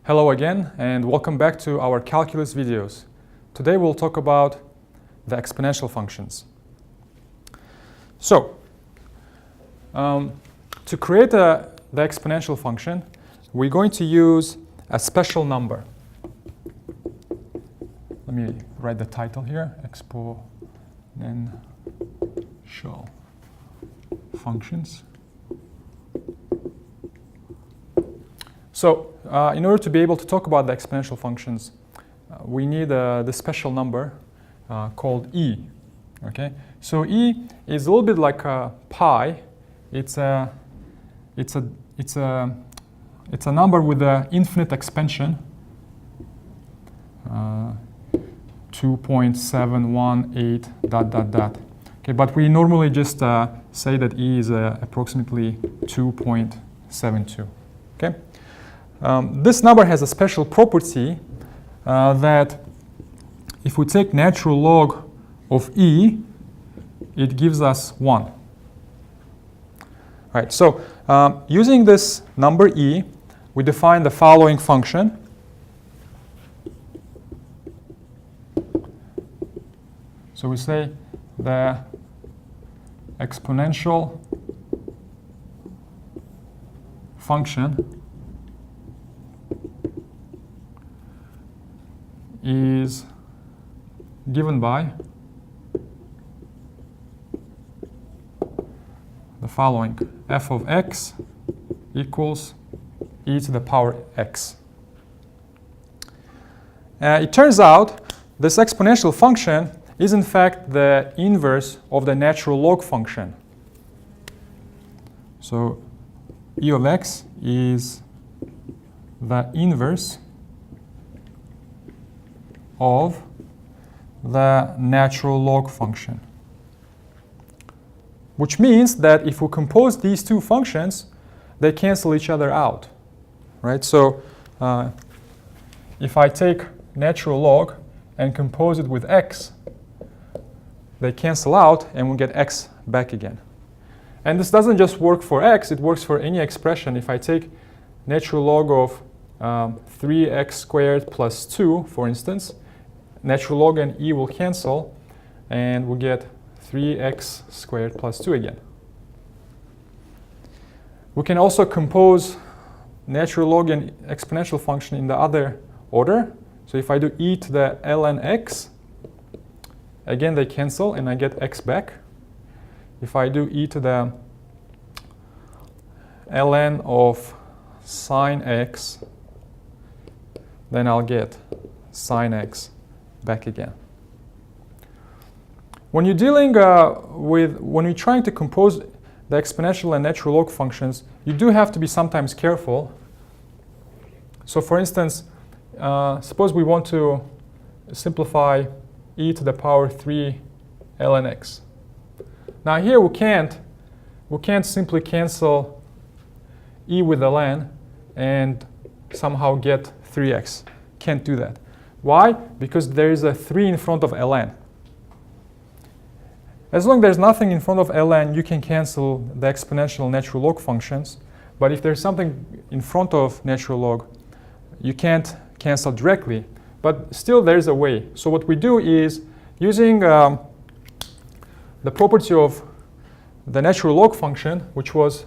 Hello again, and welcome back to our calculus videos. Today we'll talk about the exponential functions. So, to create the exponential function, we're going to use a special number. Let me write the title here, exponential functions. So, in order to be able to talk about the exponential functions, we need the special number called e. Okay, so e is a little bit like pi. It's a number with an infinite expansion. 2.718 ... Okay, but we normally just say that e is approximately 2.72. Okay. This number has a special property that if we take natural log of e, it gives us 1. All right, so using this number e, we define the following function. So we say the exponential function is given by the following: f of x equals e to the power x. It turns out this exponential function is in fact the inverse of the natural log function. So e of x is the inverse of the natural log function, which means that if we compose these two functions, they cancel each other out, right? So if I take natural log and compose it with x, they cancel out and we get x back again. And this doesn't just work for x, it works for any expression. If I take natural log of 3x squared plus 2, for instance, natural log and e will cancel, and we'll get 3x squared plus 2 again. We can also compose natural log and exponential function in the other order. So if I do e to the ln x, again they cancel and I get x back. If I do e to the ln of sine x, then I'll get sine x back again. When you're dealing when you're trying to compose the exponential and natural log functions, you do have to be sometimes careful. So for instance, suppose we want to simplify e to the power 3 ln x. Now here we can't simply cancel e with ln and somehow get 3x. Can't do that. Why? Because there is a 3 in front of ln. As long as there's nothing in front of ln, you can cancel the exponential natural log functions. But if there's something in front of natural log, you can't cancel directly. But still, there's a way. So what we do is, using the property of the natural log function, which was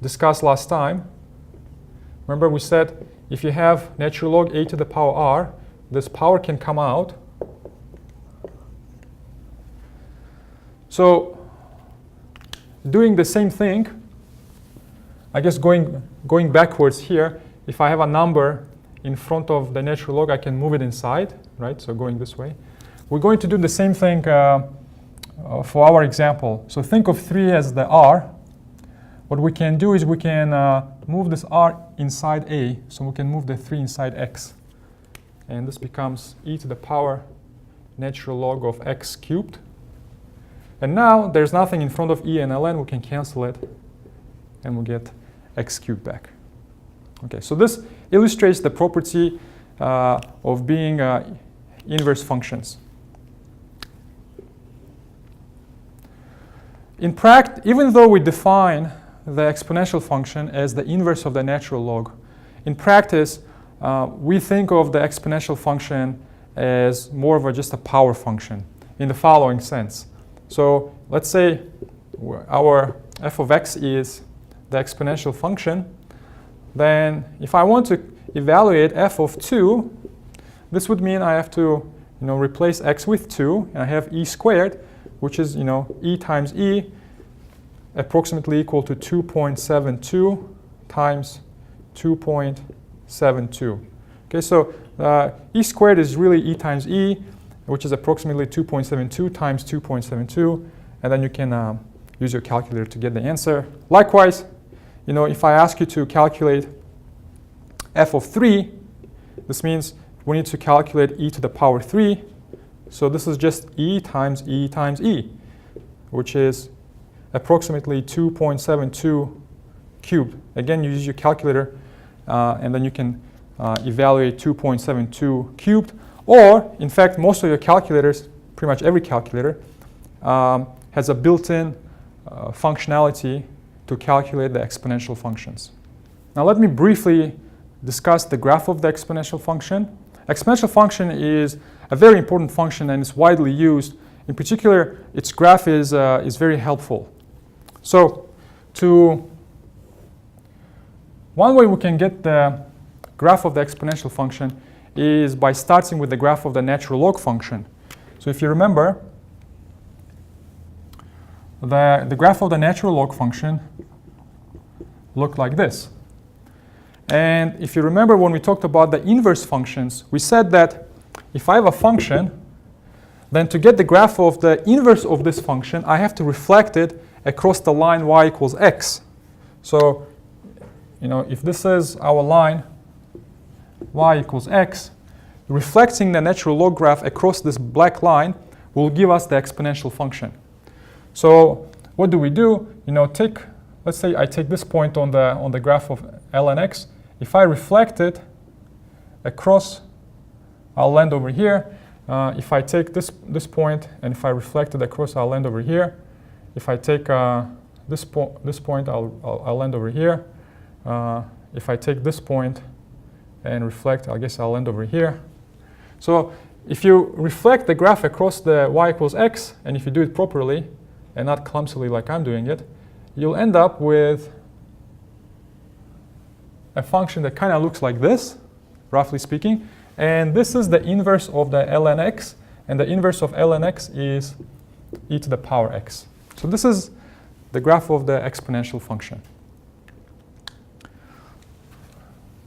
discussed last time. Remember we said if you have natural log a to the power r, this power can come out. So doing the same thing, I guess going backwards here, if I have a number in front of the natural log, I can move it inside, right? So going this way. We're going to do the same thing for our example. So think of 3 as the r. What we can do is we can move this r inside a, so we can move the 3 inside x. And this becomes e to the power natural log of x cubed. And now there's nothing in front of e and ln, we can cancel it, and we'll get x cubed back. Okay, so this illustrates the property of being inverse functions. In practice, even though we define the exponential function as the inverse of the natural log, in practice, we think of the exponential function as more of just a power function in the following sense. So let's say our f of x is the exponential function. Then if I want to evaluate f of 2, this would mean I have to replace x with 2, and I have e squared, which is e times e, approximately equal to 2.72 times 2.72. Okay, so e squared is really e times e, which is approximately 2.72 times 2.72, and then you can use your calculator to get the answer. Likewise, if I ask you to calculate f of 3, this means we need to calculate e to the power 3. So this is just e times e times e, which is approximately 2.72 cubed. Again, you use your calculator, and then you can evaluate 2.72 cubed. Or, in fact, most of your calculators, pretty much every calculator, has a built-in functionality to calculate the exponential functions. Now let me briefly discuss the graph of the exponential function. Exponential function is a very important function and is widely used. In particular, its graph is very helpful. So one way we can get the graph of the exponential function is by starting with the graph of the natural log function. So if you remember, the graph of the natural log function looked like this. And if you remember when we talked about the inverse functions, we said that if I have a function, then to get the graph of the inverse of this function, I have to reflect it across the line y equals x. So, if this is our line y equals x, reflecting the natural log graph across this black line will give us the exponential function. So what do? Let's say I take this point on the graph of ln x. If I reflect it across, I'll land over here. If I take this point and if I reflect it across, I'll land over here. If I take this point, I'll land over here. If I take this point and reflect, I guess I'll land over here. So if you reflect the graph across the y equals x, and if you do it properly and not clumsily like I'm doing it, you'll end up with a function that kind of looks like this, roughly speaking. And this is the inverse of the ln x, and the inverse of ln x is e to the power x. So this is the graph of the exponential function.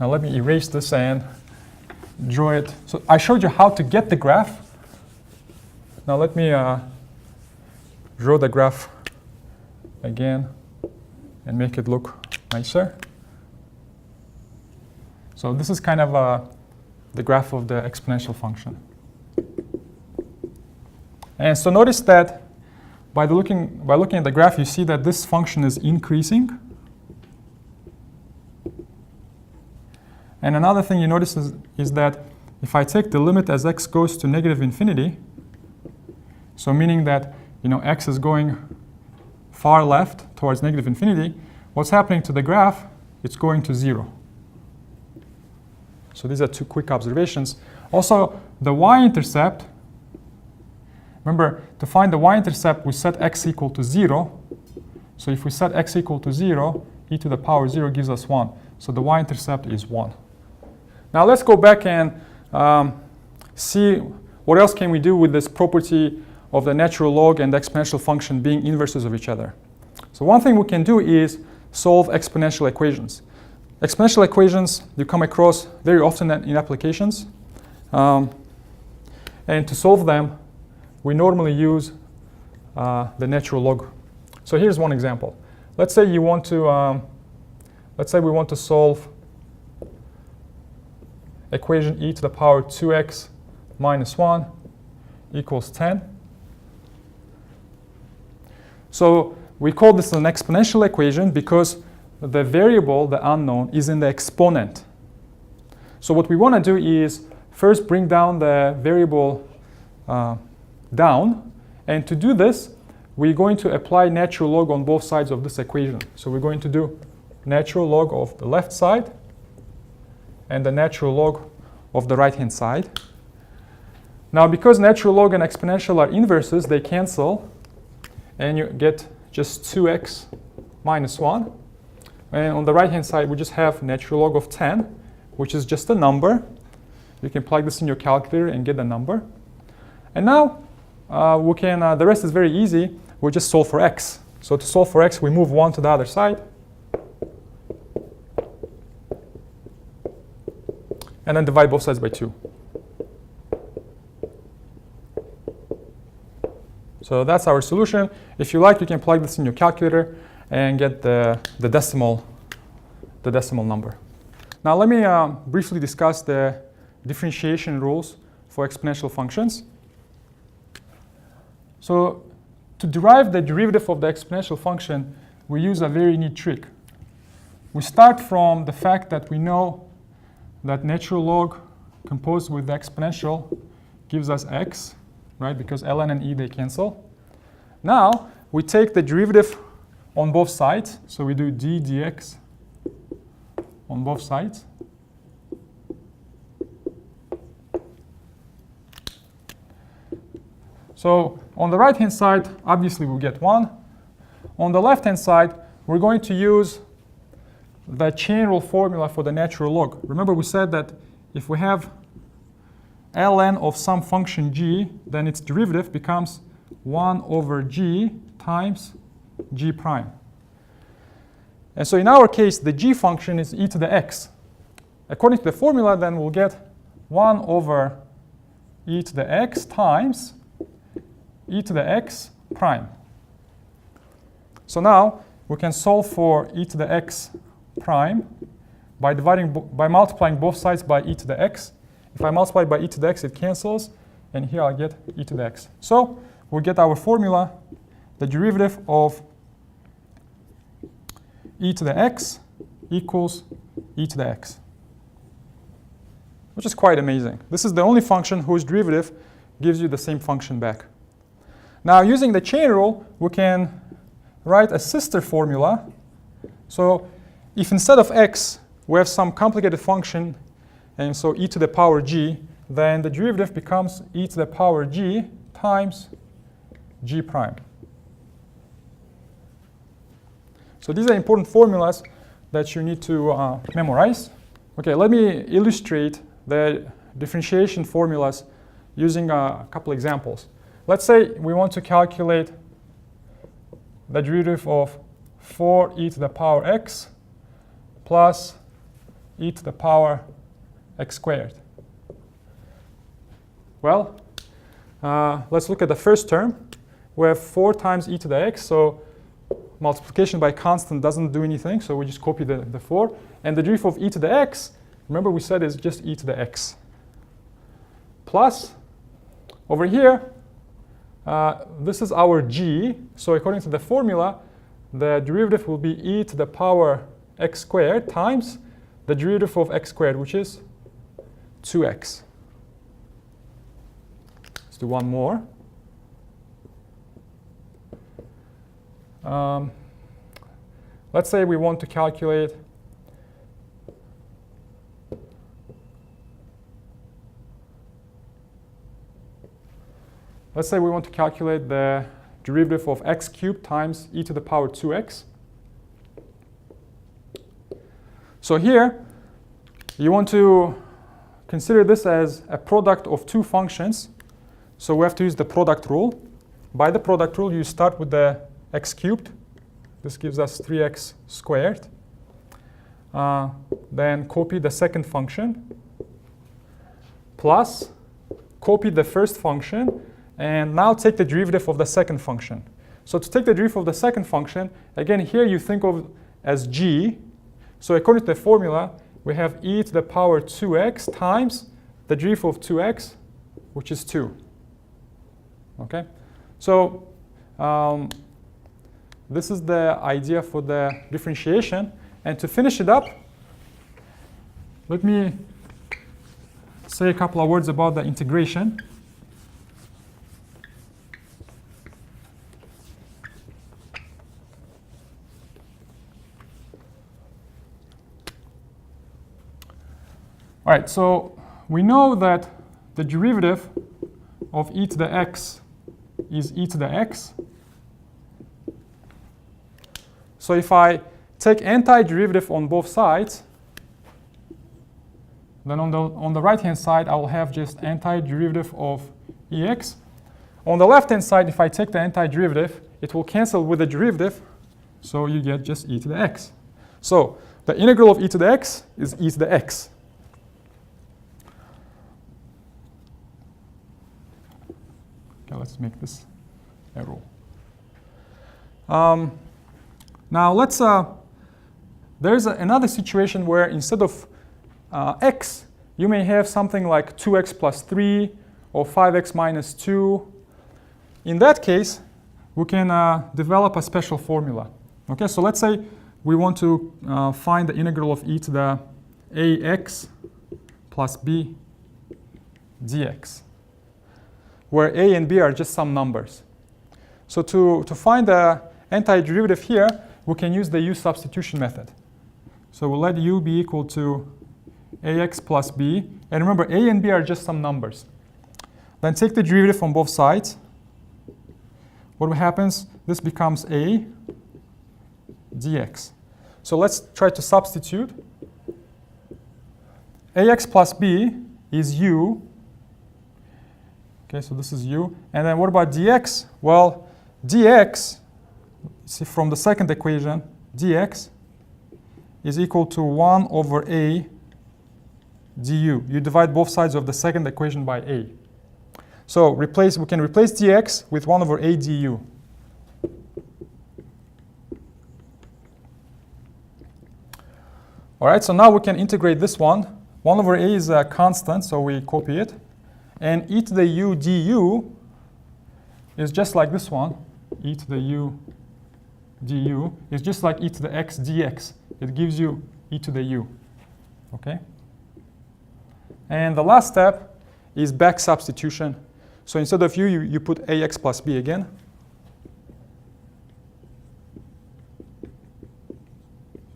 Now let me erase this and draw it. So I showed you how to get the graph. Now let me draw the graph again and make it look nicer. So this is kind of the graph of the exponential function. And so notice that by looking at the graph, you see that this function is increasing. And another thing you notice is that if I take the limit as x goes to negative infinity, so meaning that x is going far left towards negative infinity, what's happening to the graph? It's going to 0. So these are two quick observations. Also, the y-intercept, remember, to find the y-intercept, we set x equal to 0. So if we set x equal to 0, e to the power 0 gives us 1. So the y-intercept is 1. Now let's go back and see what else can we do with this property of the natural log and the exponential function being inverses of each other. So one thing we can do is solve exponential equations. Exponential equations you come across very often in applications. And to solve them, we normally use the natural log. So here's one example. Let's say we want to solve equation e to the power 2x minus 1 equals 10. So we call this an exponential equation because the variable, the unknown, is in the exponent. So what we want to do is first bring down the variable down. And to do this, we're going to apply natural log on both sides of this equation. So we're going to do natural log of the left side and the natural log of the right-hand side. Now, because natural log and exponential are inverses, they cancel, and you get just 2x minus 1. And on the right-hand side, we just have natural log of 10, which is just a number. You can plug this in your calculator and get the number. And now, we can. The rest is very easy. We just solve for x. So to solve for x, we move 1 to the other side. And then divide both sides by 2. So that's our solution. If you like, you can plug this in your calculator and get the decimal number. Now let me briefly discuss the differentiation rules for exponential functions. So to derive the derivative of the exponential function, we use a very neat trick. We start from the fact that we know that natural log composed with the exponential gives us x, right? Because ln and e, they cancel. Now, we take the derivative on both sides. So we do d dx on both sides. So on the right-hand side, obviously we'll get 1. On the left-hand side, we're going to use the chain rule formula for the natural log. Remember, we said that if we have ln of some function g, then its derivative becomes 1 over g times g prime. And so in our case, the g function is e to the x. According to the formula, then we'll get 1 over e to the x times e to the x prime. So now we can solve for e to the x prime by multiplying both sides by e to the x. If I multiply by e to the x, it cancels, and here I'll get e to the x. So we'll get our formula, the derivative of e to the x equals e to the x, which is quite amazing. This is the only function whose derivative gives you the same function back. Now, using the chain rule, we can write a sister formula. So if instead of x, we have some complicated function, and so e to the power g, then the derivative becomes e to the power g times g prime. So these are important formulas that you need to memorize. Okay, let me illustrate the differentiation formulas using a couple examples. Let's say we want to calculate the derivative of 4e to the power x plus e to the power x squared. Well, let's look at the first term. We have 4 times e to the x, so multiplication by constant doesn't do anything, so we just copy the 4. And the derivative of e to the x, remember we said is just e to the x. Plus, over here, this is our g, so according to the formula, the derivative will be e to the power x squared times the derivative of x squared, which is 2x. Let's do one more. Let's say we want to calculate the derivative of x cubed times e to the power 2x. So here, you want to consider this as a product of two functions. So we have to use the product rule. By the product rule, you start with the x cubed. This gives us 3x squared. Then copy the second function, plus copy the first function, and now take the derivative of the second function. So to take the derivative of the second function, again, here you think of as g. So according to the formula, we have e to the power 2x times the derivative of 2x, which is 2. Okay? So this is the idea for the differentiation. And to finish it up, let me say a couple of words about the integration. All right, so we know that the derivative of e to the x is e to the x. So if I take antiderivative on both sides, then on the right-hand side, I will have just antiderivative of ex. On the left-hand side, if I take the antiderivative, it will cancel with the derivative, so you get just e to the x. So the integral of e to the x is e to the x. Okay, let's make this a rule. Now let's, there's another situation where instead of x, you may have something like 2x plus 3 or 5x minus 2. In that case, we can develop a special formula. Okay, so let's say we want to find the integral of e to the ax plus b dx, where a and b are just some numbers. So to find the antiderivative here, we can use the u substitution method. So we'll let u be equal to ax plus b. And remember, a and b are just some numbers. Then take the derivative on both sides. What happens? This becomes a dx. So let's try to substitute. Ax plus b is u. Okay, so this is u. And then what about dx? Well, dx, see from the second equation, dx is equal to 1 over a du. You divide both sides of the second equation by a. So we can replace dx with 1 over a du. All right, so now we can integrate this one. 1 over a is a constant, so we copy it. And e to the u du is just like this one. E to the u du is just like e to the x dx. It gives you e to the u. Okay? And the last step is back substitution. So instead of u, you put ax plus b again.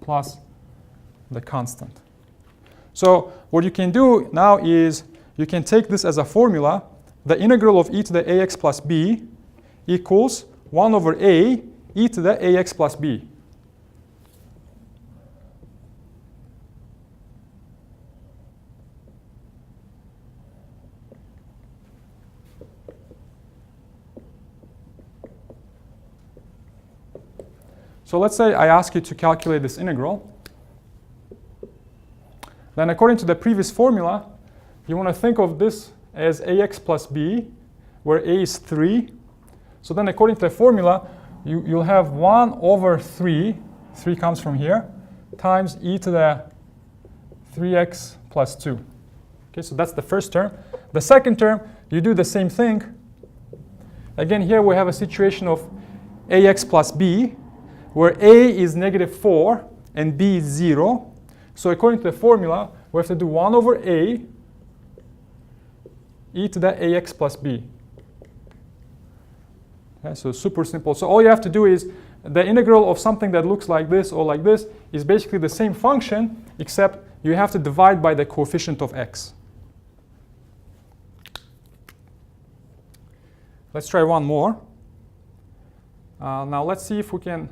Plus the constant. So what you can do now is you can take this as a formula. The integral of e to the ax plus b equals 1 over a e to the ax plus b. So let's say I ask you to calculate this integral. Then according to the previous formula, you want to think of this as ax plus b, where a is 3. So then according to the formula, you'll have 1 over 3, 3 comes from here, times e to the 3x plus 2. Okay, so that's the first term. The second term, you do the same thing. Again, here we have a situation of ax plus b, where a is negative 4 and b is 0. So according to the formula, we have to do 1 over a e to the ax plus b. Okay, so super simple. So all you have to do is the integral of something that looks like this or like this is basically the same function, except you have to divide by the coefficient of x. Let's try one more. Now let's see if we can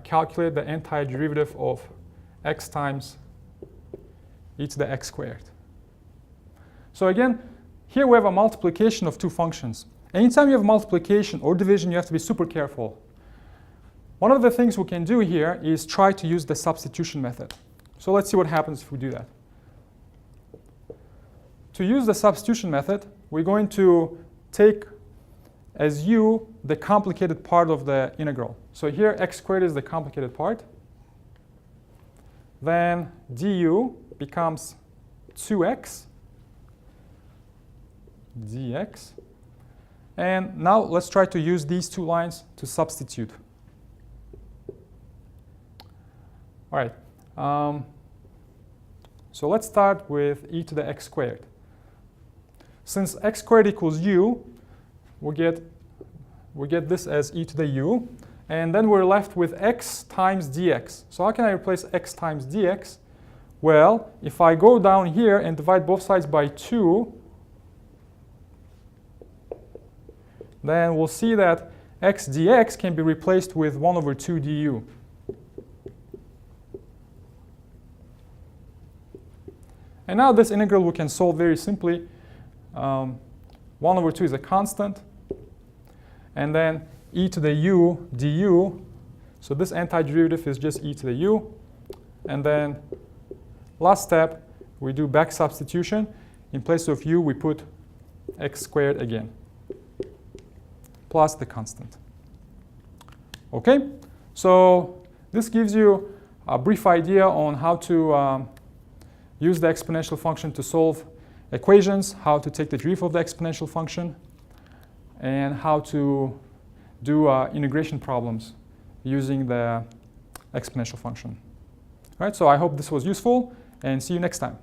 calculate the antiderivative of x times e to the x squared. So again, here we have a multiplication of two functions. Anytime you have multiplication or division, you have to be super careful. One of the things we can do here is try to use the substitution method. So let's see what happens if we do that. To use the substitution method, we're going to take as u the complicated part of the integral. So here x squared is the complicated part. Then du becomes 2x dx. And now let's try to use these two lines to substitute. All right. So let's start with e to the x squared. Since x squared equals u, we get this as e to the u. And then we're left with x times dx. So how can I replace x times dx? Well, if I go down here and divide both sides by 2, then we'll see that x dx can be replaced with 1 over 2 du. And now this integral we can solve very simply. 1 over 2 is a constant. And then e to the u du. So this antiderivative is just e to the u. And then last step, we do back substitution. In place of u, we put x squared again, plus the constant. Okay, so this gives you a brief idea on how to use the exponential function to solve equations, how to take the derivative of the exponential function, and how to do integration problems using the exponential function. All right, so I hope this was useful, and see you next time.